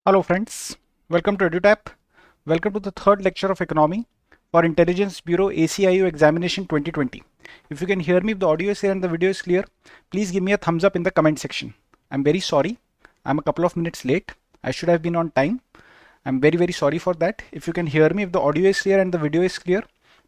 Hello friends, welcome to EduTap. Welcome to the third lecture of economy for Intelligence Bureau ACIO examination 2020. If you can hear me, if the audio is here and the video is clear, please give me a thumbs up in the comment section. I'm very sorry, I'm a couple of minutes late. I should have been on time. I'm very sorry for that. If you can hear me, if the audio is clear and the video is clear,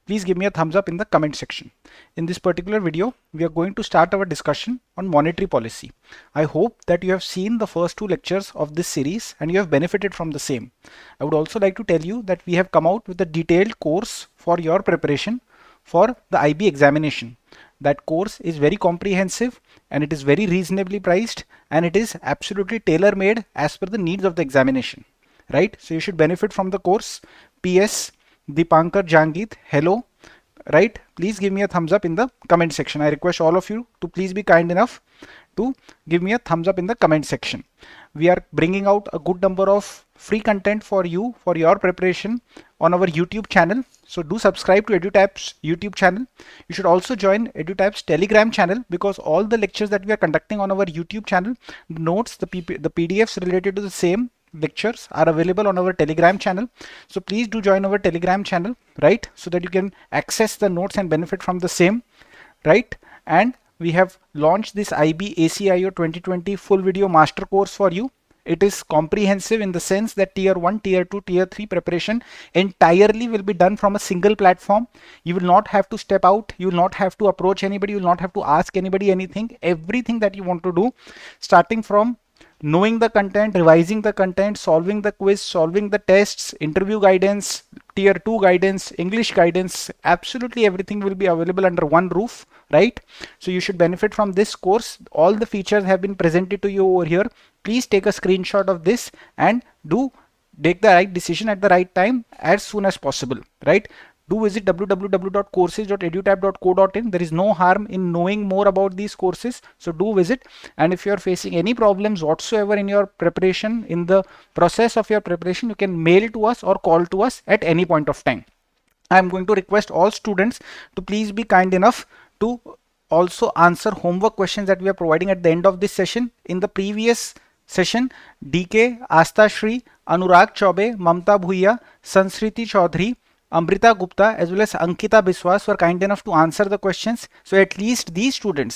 please give me a thumbs up in the comment section. In this particular video, we are going to start our discussion on monetary policy. I hope that you have seen the first two lectures of this series and you have benefited from the same. I would also like to tell you that we have come out with a detailed course for your preparation for the IB examination. That course is very comprehensive and it is very reasonably priced and it is absolutely tailor-made as per the needs of the examination. Right? So you should benefit from the course. PS Dipankar Jangit, hello, right? Please give me a thumbs up in the comment section. I request all of you to please be kind enough to give me a thumbs up in the comment section. We are bringing out a good number of free content for you, for your preparation on our YouTube channel. So do subscribe to EduTap's YouTube channel. You should also join EduTap's Telegram channel because all the lectures that we are conducting on our YouTube channel, the notes, the PDFs related to the same lectures are available on our Telegram channel. So please do join our Telegram channel, right? So that you can access the notes and benefit from the same, right? And we have launched this IB ACIO 2020 full video master course for you. It is comprehensive in the sense that tier 1, tier 2, tier 3 preparation entirely will be done from a single platform. You will not have to step out. You will not have to approach anybody. You will not have to ask anybody anything. Everything that you want to do, starting from knowing the content, revising the content, solving the quiz, solving the tests, interview guidance, tier 2 guidance, English guidance, absolutely everything will be available under one roof, right? So you should benefit from this course. All the features have been presented to you over here. Please take a screenshot of this and do take the right decision at the right time as soon as possible, right? Do visit www.courses.edutap.co.in. There is no harm in knowing more about these courses. So do visit. And if you are facing any problems whatsoever in your preparation, in the process of your preparation, you can mail to us or call to us at any point of time. I am going to request all students to please be kind enough to also answer homework questions that we are providing at the end of this session. In the previous session, DK, Asta Shri, Anurag Chaube, Mamta Bhuiya, Sanskriti Chaudhary, Amrita Gupta as well as Ankita Biswas were kind enough to answer the questions. So at least these 7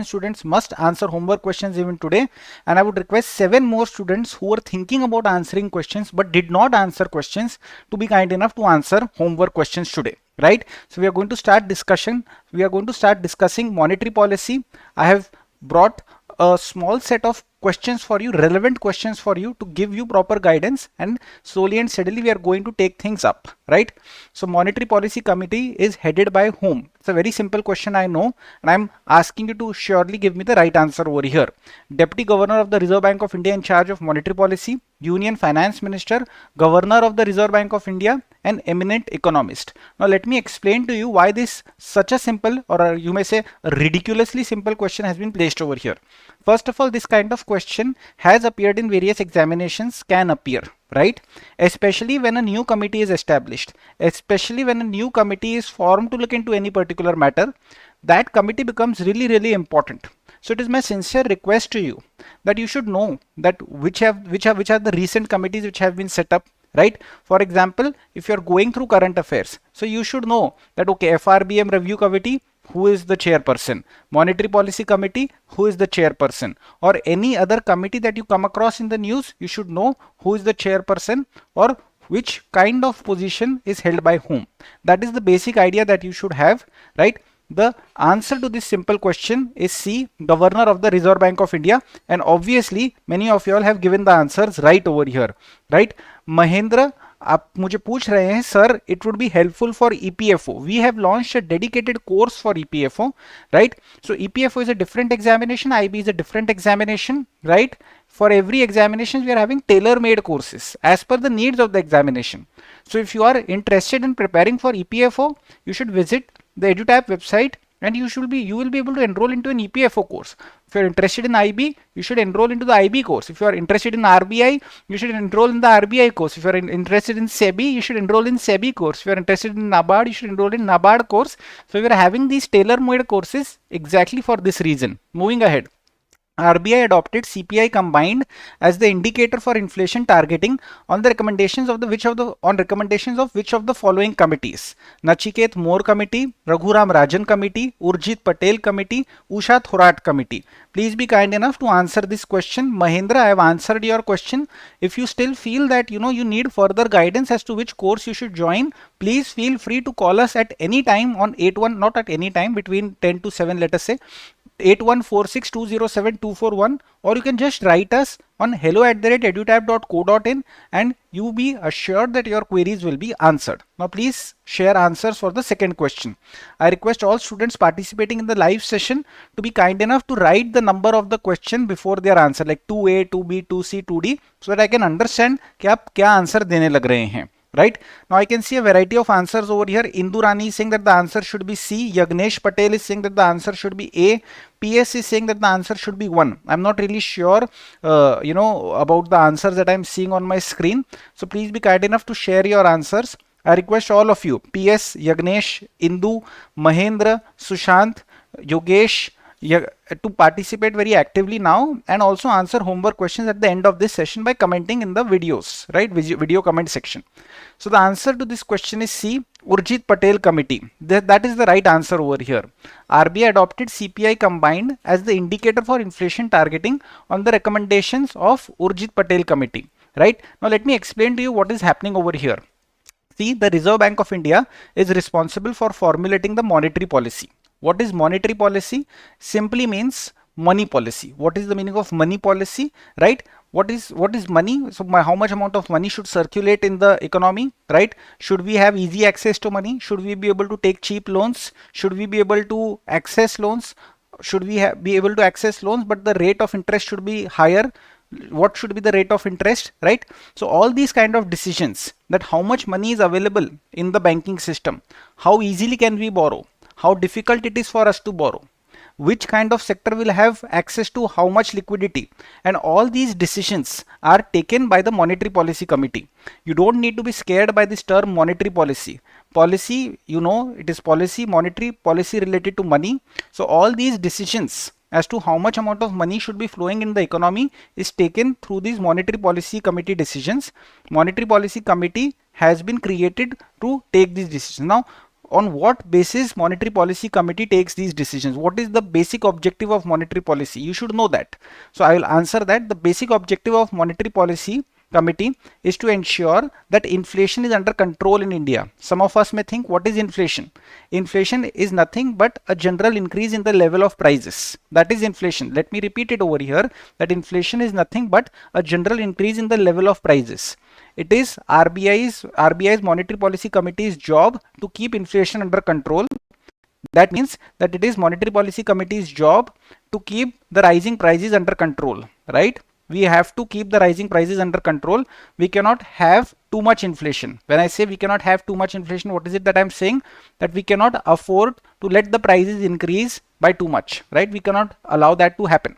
students must answer homework questions even today. And I would request 7 more students who were thinking about answering questions but did not answer questions to be kind enough to answer homework questions today. Right? So we are going to start discussion. We are going to start discussing monetary policy. I have brought a small set of questions for you, relevant questions for you to give you proper guidance, and slowly and steadily we are going to take things up, right? So monetary policy committee is headed by whom? It's a very simple question, I know, and I'm asking you to surely give me the right answer over here. Deputy Governor of the Reserve Bank of India in charge of monetary policy, Union Finance Minister, Governor of the Reserve Bank of India, an eminent economist. Now let me explain to you why this such a simple, or you may say a ridiculously simple question has been placed over here. First of all, this kind of question has appeared in various examinations, can appear, right? Especially when a new committee is established, especially when a new committee is formed to look into any particular matter, that committee becomes really important. So it is my sincere request to you that you should know that which are the recent committees which have been set up, right? For example, if you are going through current affairs, so you should know that okay, FRBM review committee, who is the chairperson, monetary policy committee, who is the chairperson, or any other committee that you come across in the news, you should know who is the chairperson or which kind of position is held by whom. That is the basic idea that you should have, right? The answer to this simple question is C, Governor of the Reserve Bank of India, and obviously many of you all have given the answers right over here, right? Mahendra, आप मुझे पूछ रहे हैं sir, it would be helpful for EPFO. We have launched a dedicated course for EPFO, right? So EPFO is a different examination, IB is a different examination, right? For every examination we are having tailor-made courses as per the needs of the examination. So if you are interested in preparing for EPFO, you should visit the EduTap website and you will be able to enroll into an EPFO course. If you are interested in IB, you should enroll into the IB course. If you are interested in RBI, you should enroll in the RBI course. If you are interested in SEBI, you should enroll in SEBI course. If you are interested in NABARD, you should enroll in NABARD course. So we are having these tailor-made courses exactly for this reason. Moving ahead. RBI adopted CPI combined as the indicator for inflation targeting on the recommendations of which of the following committees: Nachiket More Committee, Raghuram Rajan Committee, Urjit Patel Committee, Usha Thorat Committee. Please be kind enough to answer this question. Mahendra, I have answered your question. If you still feel that you need further guidance as to which course you should join, please feel free to call us at any time on 81, not at any time, between 10 to 7, let us say, 8146207241, or you can just write us on hello@edutap.co.in, and you be assured that your queries will be answered. Now please share answers for the second question. I request all students participating in the live session to be kind enough to write the number of the question before their answer, like 2A, 2B, 2C, 2D, so that I can understand कि आप क्या answer देने लग रहे हैं. Right now I can see a variety of answers over here. Indurani is saying that the answer should be C. Yagnesh Patel is saying that the answer should be A. PS is saying that the answer should be 1. I'm not really sure about the answers that I'm seeing on my screen, so please be kind enough to share your answers. I request all of you, PS, Yagnesh, Indu, Mahendra, Sushant, Yogesh, to participate very actively now, and also answer homework questions at the end of this session by commenting in the videos, right? Video comment section. So the answer to this question is C, Urjit Patel Committee. That is the right answer over here. RBI adopted CPI combined as the indicator for inflation targeting on the recommendations of Urjit Patel Committee. Right? Now let me explain to you what is happening over here. See, the Reserve Bank of India is responsible for formulating the monetary policy. What is monetary policy? Simply means money policy. What is the meaning of money policy? Right? What is money? So how much amount of money should circulate in the economy? Right? Should we have easy access to money? Should we be able to take cheap loans? Should we be able to access loans? Should we be able to access loans, but the rate of interest should be higher? What should be the rate of interest, right? So all these kind of decisions, that how much money is available in the banking system, how easily can we borrow, how difficult it is for us to borrow, which kind of sector will have access to how much liquidity, and all these decisions are taken by the Monetary Policy Committee. You don't need to be scared by this term monetary policy. Policy, it is policy, monetary policy related to money. So all these decisions as to how much amount of money should be flowing in the economy is taken through these Monetary Policy Committee decisions. Monetary Policy Committee has been created to take these decisions. Now, on what basis Monetary Policy Committee takes these decisions? What is the basic objective of monetary policy? You should know that. So I will answer that. The basic objective of Monetary Policy Committee is to ensure that inflation is under control in India. Some of us may think, what is inflation? Inflation is nothing but a general increase in the level of prices. That is inflation. Let me repeat it over here, that inflation is nothing but a general increase in the level of prices. It is RBI's Monetary Policy Committee's job to keep inflation under control. That means that it is Monetary Policy Committee's job to keep the rising prices under control, right? We have to keep the rising prices under control. We cannot have too much inflation. When I say we cannot have too much inflation, what is it that I'm saying? That we cannot afford to let the prices increase by too much, right? We cannot allow that to happen.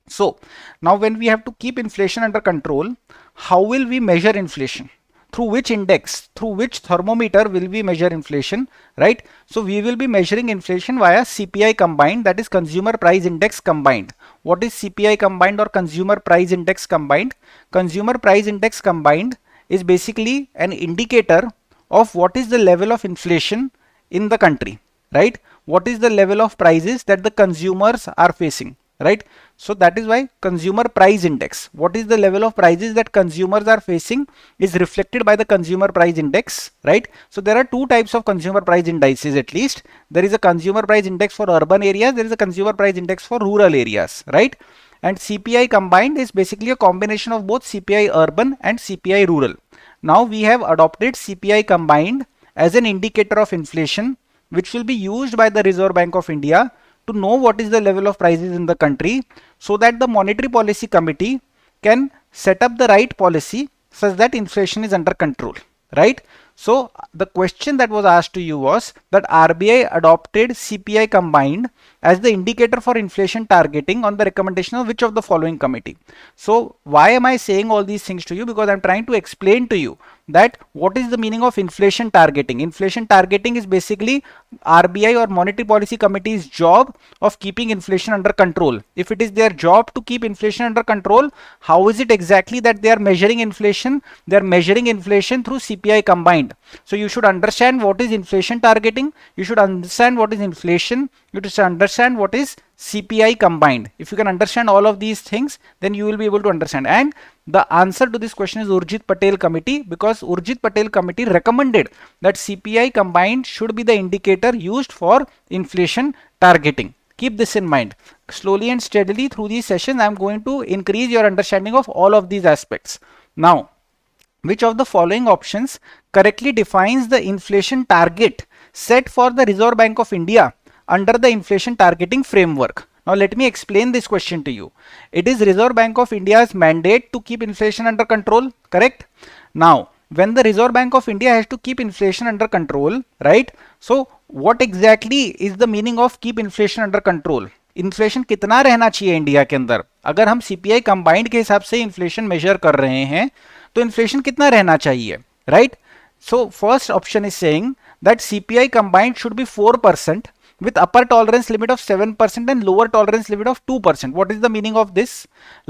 So now when we have to keep inflation under control, how will we measure inflation? Through which index, through which thermometer will we measure inflation, right? So we will be measuring inflation via CPI combined, that is Consumer Price Index combined. What is CPI combined or Consumer Price Index combined? Consumer Price Index combined is basically an indicator of what is the level of inflation in the country, right? What is the level of prices that the consumers are facing, right? So that is why Consumer Price Index, what is the level of prices that consumers are facing, is reflected by the Consumer Price Index, right? So there are two types of Consumer Price Indices at least. There is a Consumer Price Index for urban areas, there is a Consumer Price Index for rural areas, right? And CPI combined is basically a combination of both CPI urban and CPI rural. Now we have adopted CPI combined as an indicator of inflation, which will be used by the Reserve Bank of India to know what is the level of prices in the country, so that the Monetary Policy Committee can set up the right policy such that inflation is under control, right? So the question that was asked to you was that RBI adopted CPI combined as the indicator for inflation targeting on the recommendation of which of the following committee. So why am I saying all these things to you? Because I'm trying to explain to you that what is the meaning of inflation targeting. Inflation targeting is basically RBI or Monetary Policy Committee's job of keeping inflation under control. If it is their job to keep inflation under control, how is it exactly that they are measuring inflation? They are measuring inflation through CPI combined. So you should understand what is inflation targeting, you should understand what is inflation, you should understand what is CPI combined. If you can understand all of these things, then you will be able to understand. And the answer to this question is Urjit Patel committee, because Urjit Patel committee recommended that CPI combined should be the indicator used for inflation targeting. Keep this in mind. Slowly and steadily through these sessions, I am going to increase your understanding of all of these aspects. Now, which of the following options correctly defines the inflation target set for the Reserve Bank of India under the inflation targeting framework? Now let me explain this question to you. It is Reserve Bank of India's mandate to keep inflation under control, correct? Now, when the Reserve Bank of India has to keep inflation under control, right? So what exactly is the meaning of keep inflation under control? Inflation कितना रहना चाहिए India के अंदर? अगर हम CPI combined के हिसाब से इन्फ्लेशन मेजर कर रहे हैं तो इन्फ्लेशन कितना रहना चाहिए, right? So first option is saying that CPI combined should be 4% with upper tolerance limit of 7% and lower tolerance limit of 2%. What is the meaning of this?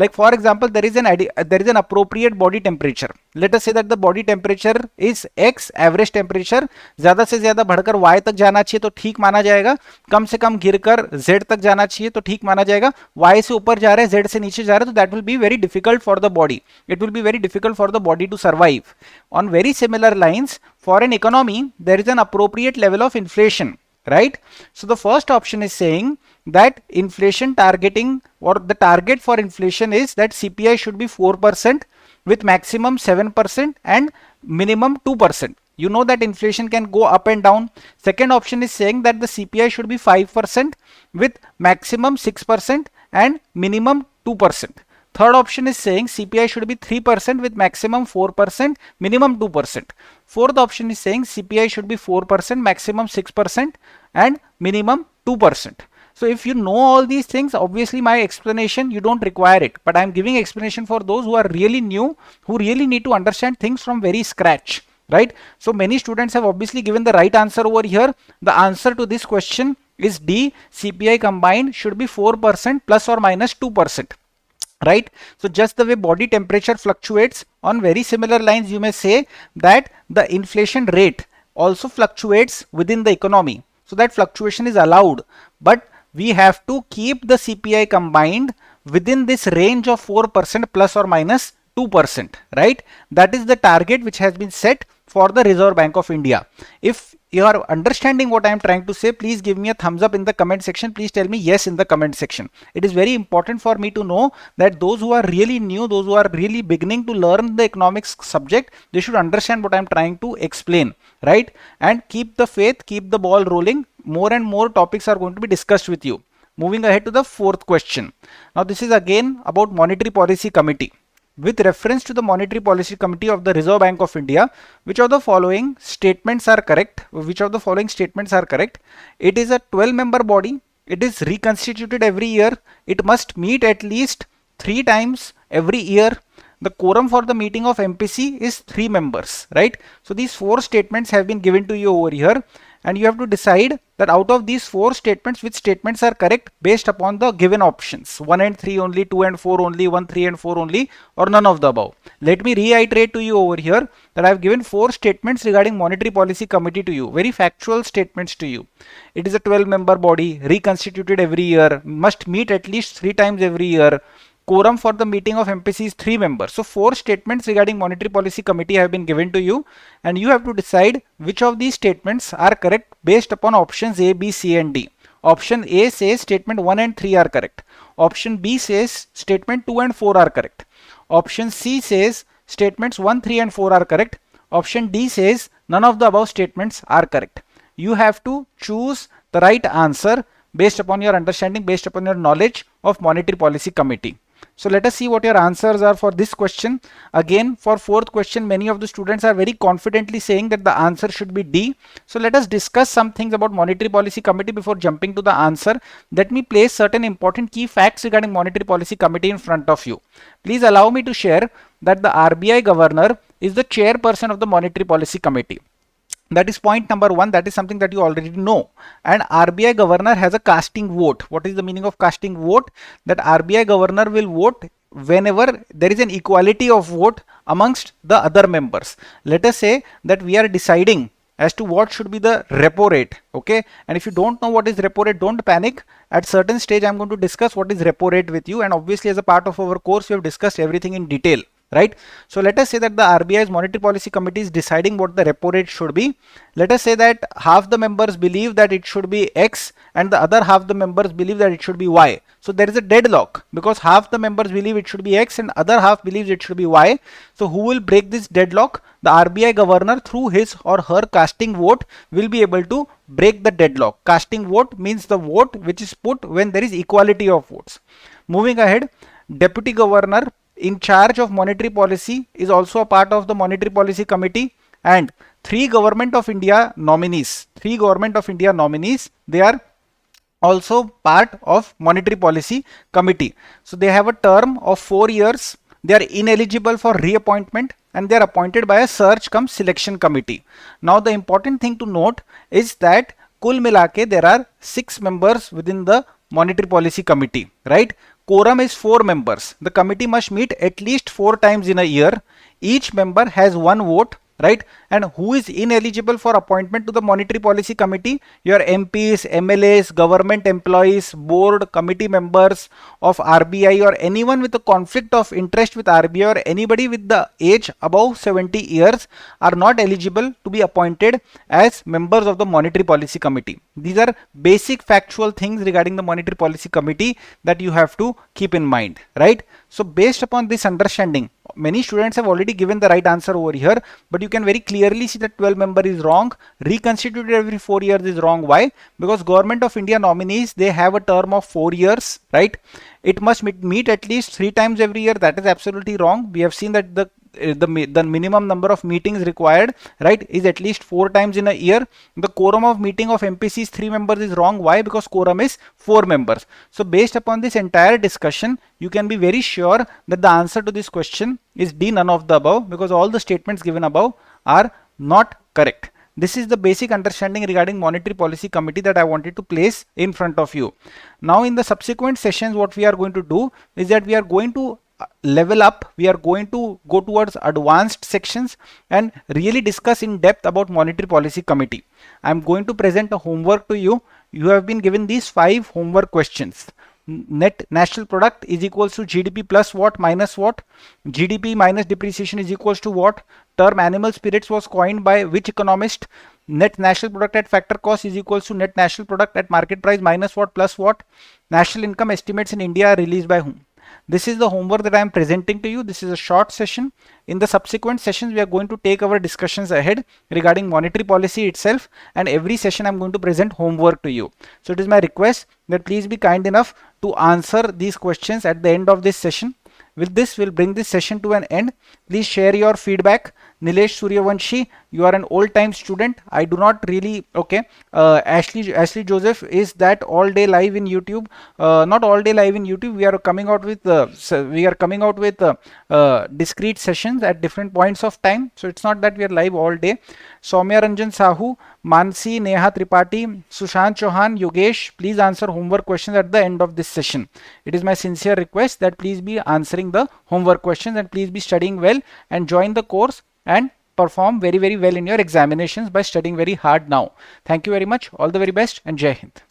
Like for example, there is an appropriate body temperature. Let us say that the body temperature is X, average temperature ज्यादा से ज्यादा बढ़कर Y तक जाना चाहिए तो ठीक माना जाएगा, कम से कम गिरकर Z तक जाना चाहिए तो ठीक माना जाएगा. Y से ऊपर जा रहा है, Z से नीचे जा रहा है, तो that will be very difficult for the body. It will be very difficult for the body to survive. On very similar lines, for an economy, there is an appropriate level of inflation. Right? So the first option is saying that inflation targeting, or the target for inflation is that CPI should be 4% with maximum 7% and minimum 2%. You know that inflation can go up and down. Second option is saying that the CPI should be 5% with maximum 6% and minimum 2%. Third option is saying CPI should be 3% with maximum 4%, minimum 2%. Fourth option is saying CPI should be 4%, maximum 6% and minimum 2%. So if you know all these things, obviously my explanation, you don't require it. But I am giving explanation for those who are really new, who really need to understand things from very scratch. Right? So many students have obviously given the right answer over here. The answer to this question is D. CPI combined should be 4% plus or minus 2%. Right? So just the way body temperature fluctuates, on very similar lines you may say that the inflation rate also fluctuates within the economy. So that fluctuation is allowed, but we have to keep the CPI combined within this range of 4% plus or minus 2%, right? That is the target which has been set for the Reserve Bank of India. If you are understanding what I am trying to say, please give me a thumbs up in the comment section. Please tell me yes in the comment section. It is very important for me to know that those who are really new, those who are really beginning to learn the economics subject, they should understand what I am trying to explain, right? And keep the faith, keep the ball rolling. More and more topics are going to be discussed with you. Moving ahead to the fourth question. Now this is again about Monetary Policy Committee. With reference to the Monetary Policy Committee of the Reserve Bank of India, which of the following statements are correct? Which of the following statements are correct? It is a 12-member body. It is reconstituted every year. It must meet at least 3 times every year. The quorum for the meeting of MPC is 3 members, right? So these 4 statements have been given to you over here, and you have to decide that out of these 4 statements, which statements are correct based upon the given options. 1 and 3 only, 2 and 4 only, 1, 3 and 4 only, or none of the above. Let me reiterate to you over here that I have given 4 statements regarding Monetary Policy Committee to you. Very factual statements to you. It is a 12-member body, reconstituted every year, must meet at least 3 times every year. Quorum for the meeting of MPC is 3 members. So 4 statements regarding Monetary Policy Committee have been given to you, and you have to decide which of these statements are correct based upon options A, B, C and D. Option A says statement 1 and 3 are correct. Option B says statement 2 and 4 are correct. Option C says statements 1, 3 and 4 are correct. Option D says none of the above statements are correct. You have to choose the right answer based upon your understanding, based upon your knowledge of Monetary Policy Committee. So let us see what your answers are for this question. Again, for 4th question, many of the students are very confidently saying that the answer should be D. So let us discuss some things about Monetary Policy Committee before jumping to the answer. Let me place certain important key facts regarding Monetary Policy Committee in front of you. Please allow me to share that the RBI governor is the chairperson of the Monetary Policy Committee. That is point number one. That is something that you already know. And RBI governor has a casting vote. What is the meaning of casting vote? That RBI governor will vote whenever there is an equality of vote amongst the other members. Let us say that we are deciding as to what should be the repo rate. Okay, and if you don't know what is repo rate, don't panic. At certain stage I'm going to discuss what is repo rate with you, and obviously as a part of our course we have discussed everything in detail. Right? So let us say that the RBI's Monetary Policy Committee is deciding what the repo rate should be. Let us say that half the members believe that it should be X and the other half the members believe that it should be Y. So there is a deadlock because half the members believe it should be X and other half believes it should be Y. So who will break this deadlock? The RBI governor, through his or her casting vote, will be able to break the deadlock. Casting vote means the vote which is put when there is equality of votes. Moving ahead, Deputy Governor in charge of monetary policy is also a part of the Monetary Policy Committee, and three Government of India nominees, they are also part of Monetary Policy Committee. So they have a term of 4 years. They are ineligible for reappointment and they are appointed by a search cum selection committee. Now the important thing to note is that kul milake there are 6 members within the Monetary Policy Committee, right? Quorum is 4 members. The committee must meet at least 4 times in a year. Each member has 1 vote, right? And who is ineligible for appointment to the Monetary Policy Committee? Your MPs, MLAs, government employees, board, committee members of RBI, or anyone with a conflict of interest with RBI, or anybody with the age above 70 years are not eligible to be appointed as members of the Monetary Policy Committee. These are basic factual things regarding the Monetary Policy Committee that you have to keep in mind, right? So based upon this understanding, many students have already given the right answer over here, but you can very clearly see that 12 member is wrong. Reconstituted every 4 years is wrong. Why? Because Government of India nominees, they have a term of 4 years, right? It must meet at least 3 times every year. That is absolutely wrong. We have seen that the minimum number of meetings required, right, is at least 4 times in a year. The quorum of meeting of MPCs 3 members is wrong. Why? Because quorum is 4 members. So based upon this entire discussion, you can be very sure that the answer to this question is D, none of the above, because all the statements given above are not correct. This is the basic understanding regarding Monetary Policy Committee that I wanted to place in front of you. Now in the subsequent sessions, what we are going to do is that we are going to level up. We are going to go towards advanced sections and really discuss in depth about Monetary Policy Committee. I am going to present a homework to you. You have been given these 5 homework questions. Net national product is equals to GDP plus what minus what? GDP minus depreciation is equals to what? Term animal spirits was coined by which economist? Net national product at factor cost is equals to net national product at market price minus what plus what? National income estimates in India are released by whom? This is the homework that I am presenting to you. This is a short session. In the subsequent sessions, we are going to take our discussions ahead regarding monetary policy itself, and every session I am going to present homework to you. So it is my request that please be kind enough to answer these questions at the end of this session. With this, we'll bring this session to an end. Please share your feedback. Nilesh Suryavanshi, you are an old-time student. I do not really, okay. Ashley Joseph, is that all day live in YouTube? Not all day live in YouTube. We are coming out with discrete sessions at different points of time. So it's not that we are live all day. Soumya Ranjan Sahu, Mansi, Neha Tripathi, Sushant Chauhan, Yogesh, please answer homework questions at the end of this session. It is my sincere request that please be answering the homework questions and please be studying well and join the course and perform very, very well in your examinations by studying very hard now. Thank you very much. All the very best and Jai Hind.